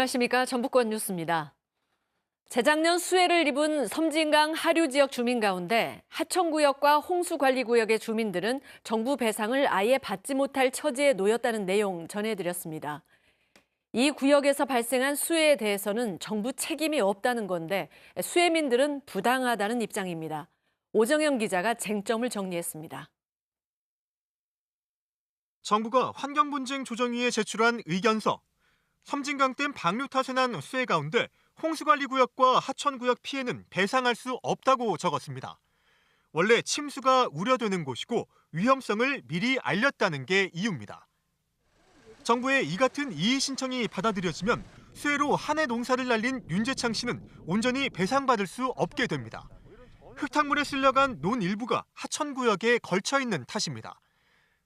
안녕하십니까. 전북권 뉴스입니다. 재작년 수해를 입은 섬진강 하류 지역 주민 가운데 하천구역과 홍수관리구역의 주민들은 정부 배상을 아예 받지 못할 처지에 놓였다는 내용 전해드렸습니다. 이 구역에서 발생한 수해에 대해서는 정부 책임이 없다는 건데 수해민들은 부당하다는 입장입니다. 오정영 기자가 쟁점을 정리했습니다. 정부가 환경분쟁조정위에 제출한 의견서. 섬진강댐 방류 탓에 난 수해 가운데 홍수관리구역과 하천구역 피해는 배상할 수 없다고 적었습니다. 원래 침수가 우려되는 곳이고 위험성을 미리 알렸다는 게 이유입니다. 정부의 이 같은 이의 신청이 받아들여지면 수해로 한 해 농사를 날린 윤재창 씨는 온전히 배상받을 수 없게 됩니다. 흙탕물에 쓸려간 논 일부가 하천구역에 걸쳐 있는 탓입니다.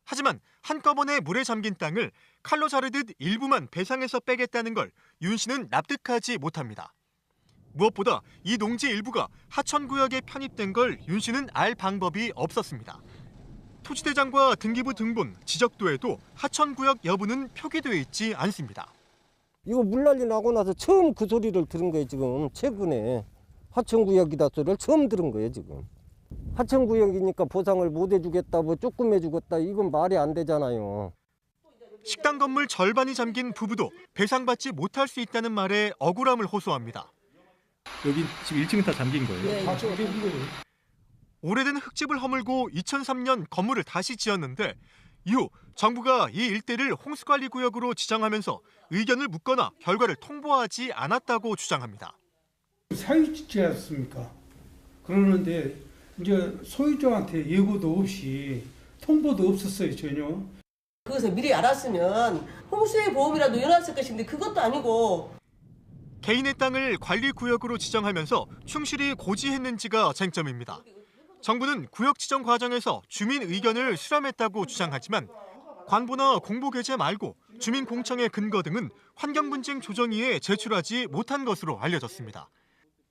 하지만 한꺼번에 물에 잠긴 땅을 칼로 자르듯 일부만 배상해서 빼겠다는 걸 윤 씨는 납득하지 못합니다. 무엇보다 이 농지 일부가 하천구역에 편입된 걸 윤 씨는 알 방법이 없었습니다. 토지대장과 등기부 등본, 지적도에도 하천구역 여부는 표기되어 있지 않습니다. 이거 물난리 나고 나서 처음 그 소리를 들은 거예요. 지금 최근에 하천구역이다 소리를 처음 들은 거예요. 지금 하천구역이니까 보상을 못 해주겠다, 뭐 조금 해주겠다, 이건 말이 안 되잖아요. 식당 건물 절반이 잠긴 부부도 배상받지 못할 수 있다는 말에 억울함을 호소합니다. 여기 지금 1층은 다 잠긴 거예요? 네, 다 잠긴 거예요. 오래된 흙집을 허물고 2003년 건물을 다시 지었는데 이후 정부가 이 일대를 홍수관리구역으로 지정하면서 의견을 묻거나 결과를 통보하지 않았다고 주장합니다. 사유지지 않습니까? 그러는데 이제 소유자한테 예고도 없이 통보도 없었어요, 전혀. 그것을 미리 알았으면 홍수의 보험이라도 열었을 것인데 그것도 아니고. 개인의 땅을 관리구역으로 지정하면서 충실히 고지했는지가 쟁점입니다. 정부는 구역 지정 과정에서 주민 의견을 수렴했다고 주장하지만 관보나 공보 게재 말고 주민 공청회 근거 등은 환경분쟁조정위에 제출하지 못한 것으로 알려졌습니다.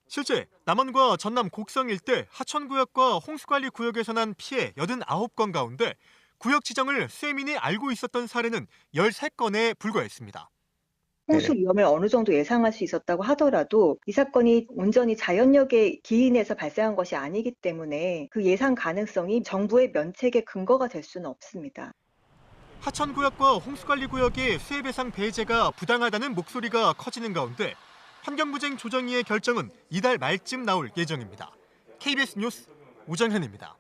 실제 남원과 전남 곡성 일대 하천구역과 홍수관리구역에서 난 피해 89건 가운데 구역 지정을 수해민이 알고 있었던 사례는 13건에 불과했습니다. 홍수 위험을 어느 정도 예상할 수 있었다고 하더라도 이 사건이 온전히 자연력에 기인해서 발생한 것이 아니기 때문에 그 예상 가능성이 정부의 면책의 근거가 될 수는 없습니다. 하천구역과 홍수관리구역의 수해배상 배제가 부당하다는 목소리가 커지는 가운데 환경분쟁조정위의 결정은 이달 말쯤 나올 예정입니다. KBS 뉴스 오정현입니다.